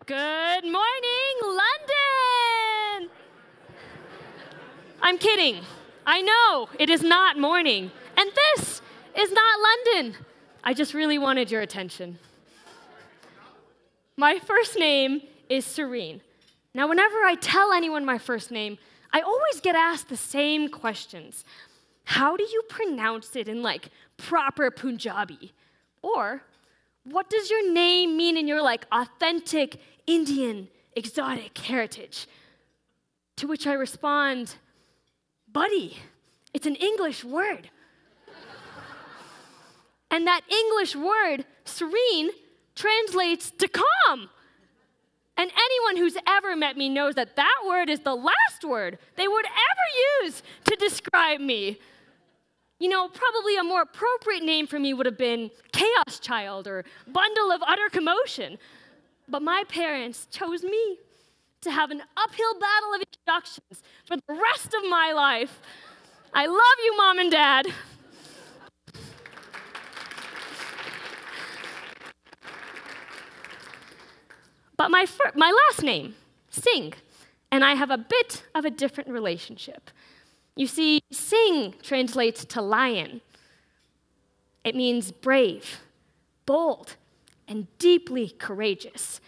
Good morning, London! I'm kidding. I know it is not morning, and this is not London. I just really wanted your attention. My first name is Serene. Now, whenever I tell anyone my first name, I always get asked the same questions. How do you pronounce it in, proper Punjabi? Or, what does your name mean in your, authentic Indian, exotic heritage? To which I respond, buddy, it's an English word. And that English word, serene, translates to calm. And anyone who's ever met me knows that that word is the last word they would ever use to describe me. You know, probably a more appropriate name for me would have been Chaos Child or Bundle of Utter Commotion. But my parents chose me to have an uphill battle of introductions for the rest of my life. I love you, Mom and Dad. But my last name, Singh, and I have a bit of a different relationship. You see, Singh translates to lion. It means brave, bold, and deeply courageous.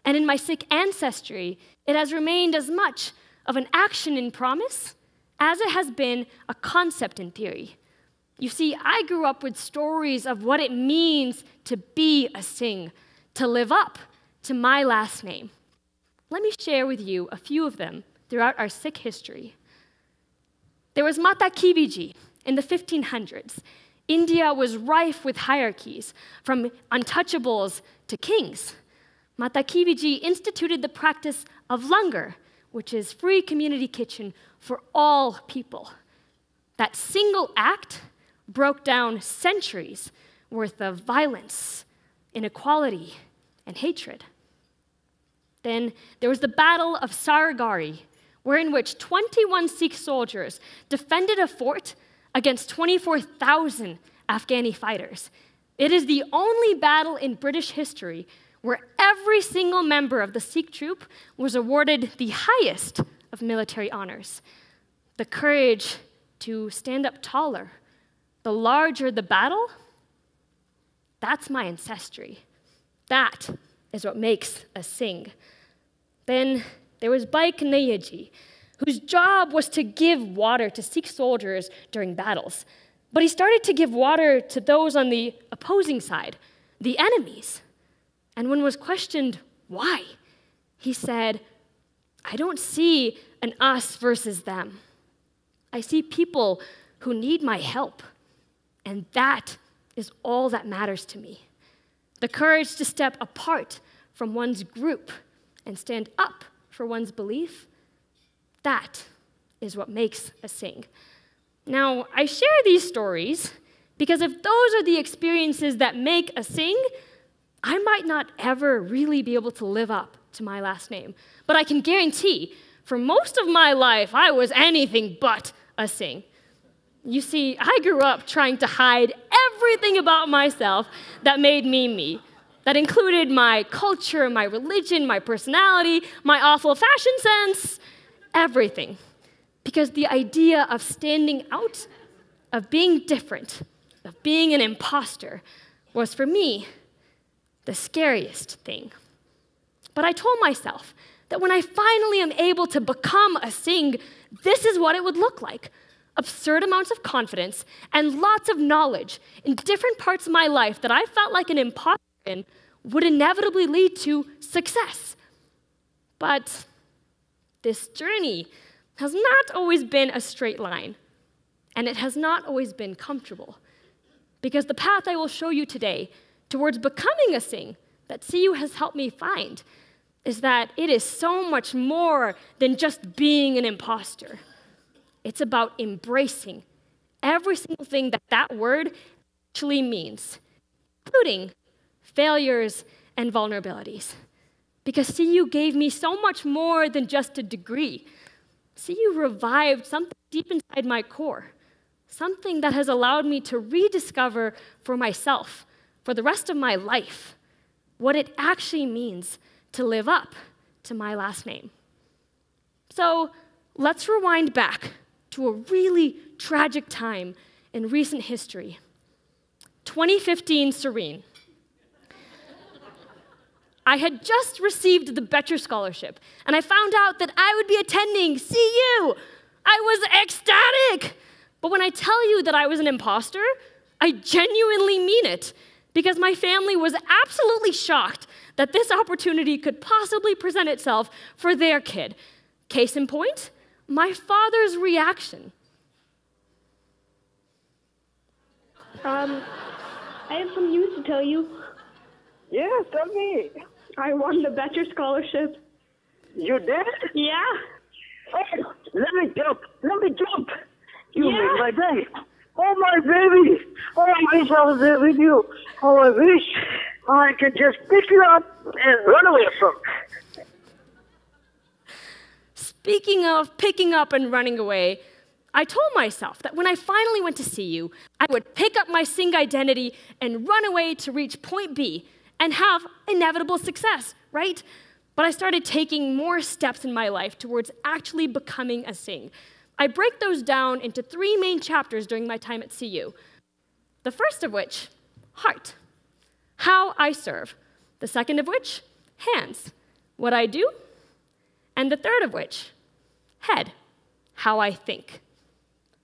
And in my Sikh ancestry, it has remained as much of an action in promise as it has been a concept in theory. You see, I grew up with stories of what it means to be a Singh, to live up to my last name. Let me share with you a few of them throughout our Sikh history. There was Mata Kiviji in the 1500s. India was rife with hierarchies, from untouchables to kings. Mata Kiviji instituted the practice of langar, which is free community kitchen for all people. That single act broke down centuries worth of violence, inequality, and hatred. Then there was the Battle of Sargari, in which 21 Sikh soldiers defended a fort against 24,000 Afghani fighters. It is the only battle in British history where every single member of the Sikh troop was awarded the highest of military honors. The courage to stand up taller, the larger the battle, that's my ancestry. That is what makes a Singh. Then there was Bhai Kanhaiya, whose job was to give water to Sikh soldiers during battles. But he started to give water to those on the opposing side, the enemies. And when was questioned why, he said, I don't see an us versus them. I see people who need my help. And that is all that matters to me. The courage to step apart from one's group and stand up for one's belief, that is what makes a Singh. Now, I share these stories because if those are the experiences that make a Singh, I might not ever really be able to live up to my last name. But I can guarantee, for most of my life, I was anything but a Singh. You see, I grew up trying to hide everything about myself that made me me. That included my culture, my religion, my personality, my awful fashion sense, everything. Because the idea of standing out, of being different, of being an imposter, was for me the scariest thing. But I told myself that when I finally am able to become a Singh, this is what it would look like. Absurd amounts of confidence and lots of knowledge in different parts of my life that I felt like an imposter in would inevitably lead to success. But this journey has not always been a straight line, and it has not always been comfortable. Because the path I will show you today towards becoming a Singh that CU has helped me find is that it is so much more than just being an imposter. It's about embracing every single thing that that word actually means, including failures and vulnerabilities. Because CU gave me so much more than just a degree. CU revived something deep inside my core, something that has allowed me to rediscover for myself, for the rest of my life, what it actually means to live up to my last name. So let's rewind back to a really tragic time in recent history. 2015 Serene. I had just received the Rhodes Scholarship, and I found out that I would be attending CU. I was ecstatic. But when I tell you that I was an imposter, I genuinely mean it, because my family was absolutely shocked that this opportunity could possibly present itself for their kid. Case in point, my father's reaction. I have some news to tell you. Yes, tell me. I won the Rhodes Scholarship. You did? Yeah. Oh, let me jump. You Yeah. made my day. Oh, my baby. Oh, I wish I was there with you. Oh, I wish I could just pick you up and run away from. Speaking of picking up and running away, I told myself that when I finally went to see you, I would pick up my Singh identity and run away to reach point B and have inevitable success, right? But I started taking more steps in my life towards actually becoming a Singh. I break those down into 3 main chapters during my time at CU. The first of which, heart, how I serve. The second of which, hands, what I do. And the third of which, head, how I think.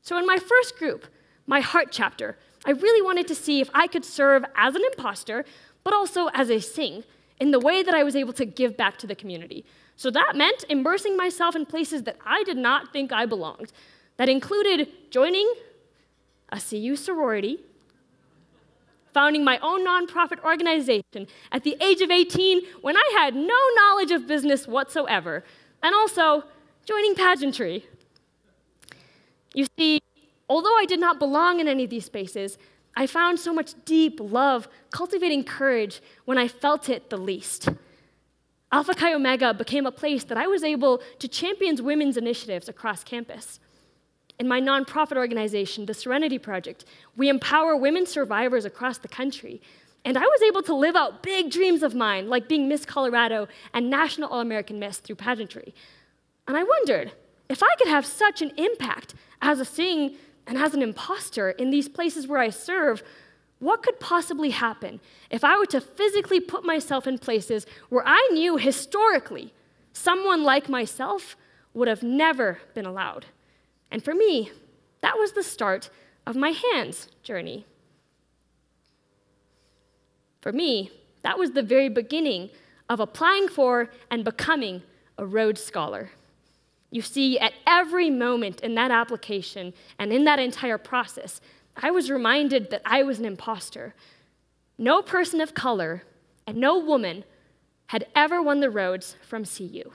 So in my first group, my heart chapter, I really wanted to see if I could serve as an imposter, but also as a Singh, in the way that I was able to give back to the community. So that meant immersing myself in places that I did not think I belonged. That included joining a CU sorority, founding my own nonprofit organization at the age of 18 when I had no knowledge of business whatsoever, and also joining pageantry. You see, although I did not belong in any of these spaces, I found so much deep love, cultivating courage when I felt it the least. Alpha Chi Omega became a place that I was able to champion women's initiatives across campus. In my nonprofit organization, the Serenity Project, we empower women survivors across the country. And I was able to live out big dreams of mine, like being Miss Colorado and National All-American Miss through pageantry. And I wondered, if I could have such an impact as a Singh and as an imposter in these places where I serve, what could possibly happen if I were to physically put myself in places where I knew historically someone like myself would have never been allowed? And for me, that was the start of my hands journey. For me, that was the very beginning of applying for and becoming a Rhodes Scholar. You see, at every moment in that application and in that entire process, I was reminded that I was an imposter. No person of color and no woman had ever won the Rhodes from CU.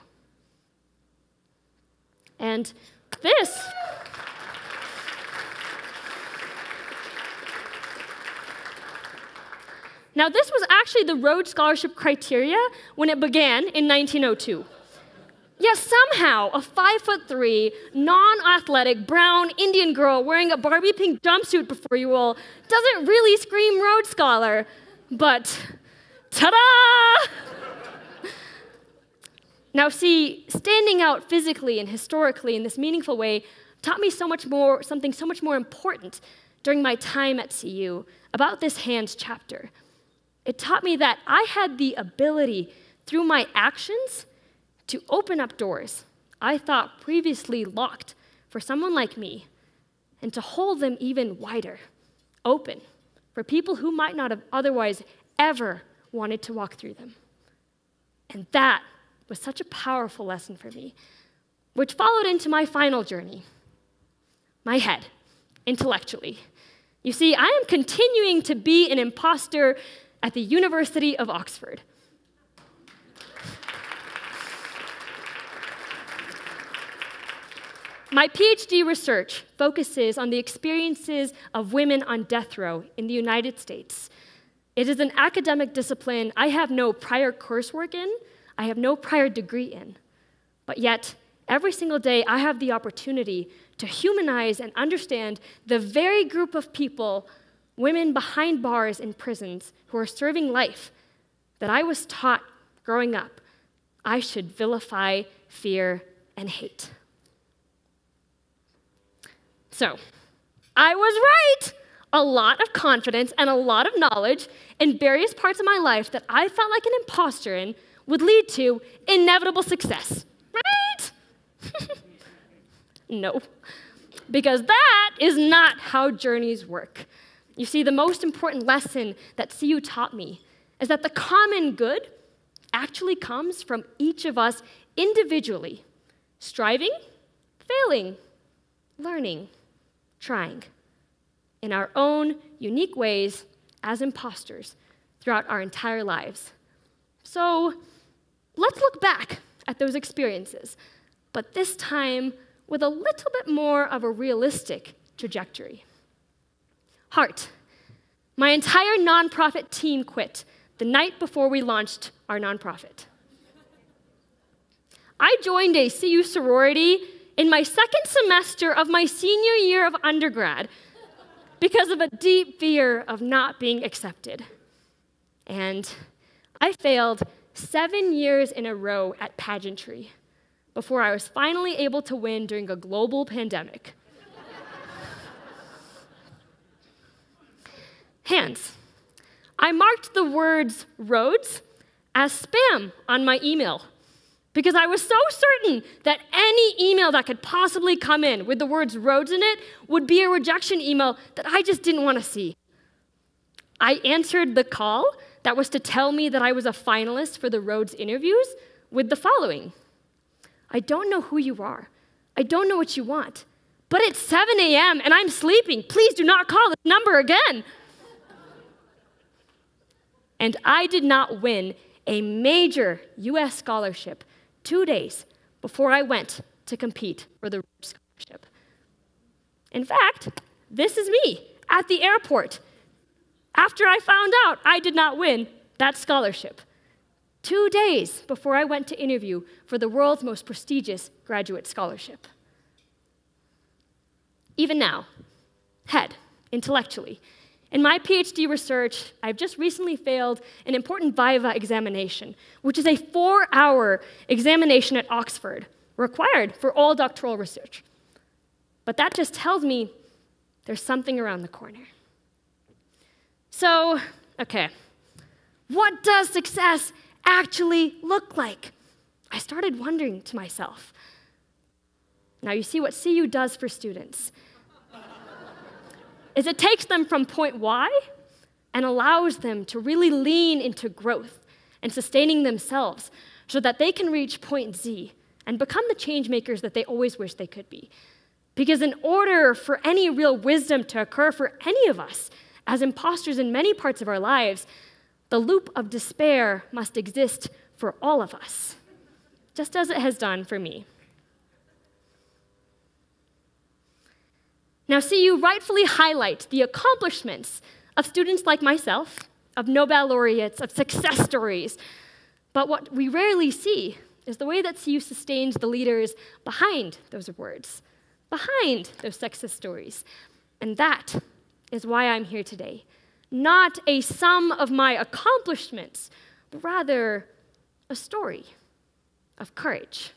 And this was actually the Rhodes Scholarship criteria when it began in 1902. Yet somehow, a 5'3", non-athletic, brown Indian girl wearing a Barbie pink jumpsuit before you all doesn't really scream Rhodes Scholar. But, ta-da! Now see, standing out physically and historically in this meaningful way taught me something so much more important during my time at CU about this hands chapter. It taught me that I had the ability, through my actions, to open up doors I thought previously locked for someone like me, and to hold them even wider, open, for people who might not have otherwise ever wanted to walk through them. And that was such a powerful lesson for me, which followed into my final journey, my head, intellectually. You see, I am continuing to be an imposter at the University of Oxford. My PhD research focuses on the experiences of women on death row in the United States. It is an academic discipline I have no prior coursework in, I have no prior degree in. But yet, every single day, I have the opportunity to humanize and understand the very group of people, women behind bars in prisons, who are serving life that I was taught growing up I should vilify, fear, and hate. So, I was right. A lot of confidence and a lot of knowledge in various parts of my life that I felt like an imposter in would lead to inevitable success, right? No, because that is not how journeys work. You see, the most important lesson that CU taught me is that the common good actually comes from each of us individually, striving, failing, learning, trying, in our own unique ways as imposters throughout our entire lives. So let's look back at those experiences, but this time with a little bit more of a realistic trajectory. Heart. My entire nonprofit team quit the night before we launched our nonprofit. I joined a CU sorority in my second semester of my senior year of undergrad because of a deep fear of not being accepted. And I failed 7 years in a row at pageantry before I was finally able to win during a global pandemic. Hands. I marked the words Rhodes as spam on my email because I was so certain that any email that could possibly come in with the words Rhodes in it would be a rejection email that I just didn't want to see. I answered the call that was to tell me that I was a finalist for the Rhodes interviews with the following. I don't know who you are. I don't know what you want. But it's 7 a.m. and I'm sleeping. Please do not call this number again. And I did not win a major US scholarship 2 days before I went to compete for the Rhodes Scholarship. In fact, this is me at the airport after I found out I did not win that scholarship. 2 days before I went to interview for the world's most prestigious graduate scholarship. Even now, head, intellectually, in my PhD research, I've just recently failed an important Viva examination, which is a 4-hour examination at Oxford, required for all doctoral research. But that just tells me there's something around the corner. So, okay, what does success actually look like? I started wondering to myself. Now, you see what CU does for students is it takes them from point Y and allows them to really lean into growth and sustaining themselves so that they can reach point Z and become the change makers that they always wish they could be. Because in order for any real wisdom to occur for any of us as imposters in many parts of our lives, the loop of despair must exist for all of us, just as it has done for me. Now, CU rightfully highlights the accomplishments of students like myself, of Nobel laureates, of success stories. But what we rarely see is the way that CU sustains the leaders behind those words, behind those success stories. And that is why I'm here today. Not a sum of my accomplishments, but rather a story of courage.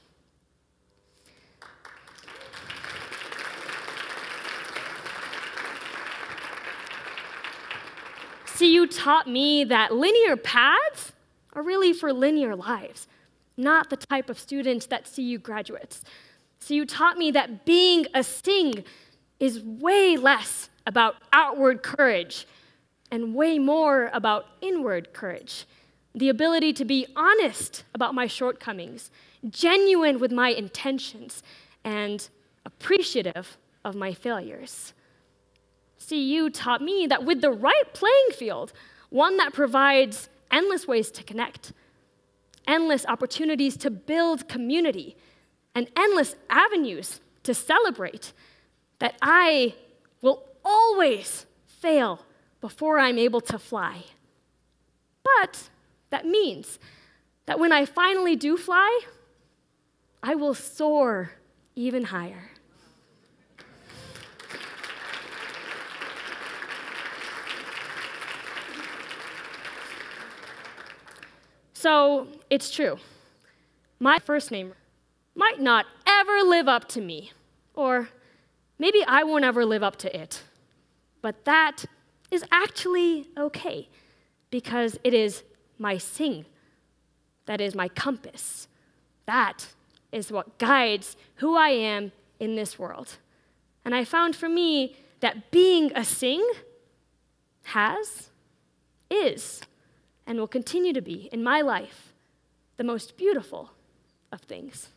CU taught me that linear paths are really for linear lives, not the type of students that CU graduates. CU taught me that being a Singh is way less about outward courage and way more about inward courage. The ability to be honest about my shortcomings, genuine with my intentions, and appreciative of my failures. CU taught me that with the right playing field, one that provides endless ways to connect, endless opportunities to build community, and endless avenues to celebrate, that I will always fail before I'm able to fly. But that means that when I finally do fly, I will soar even higher. So it's true. my first name might not ever live up to me, or maybe I won't ever live up to it. But that is actually okay, because it is my Singh. That is my compass. That is what guides who I am in this world. And I found for me that being a Singh is, and will continue to be in my life, the most beautiful of things.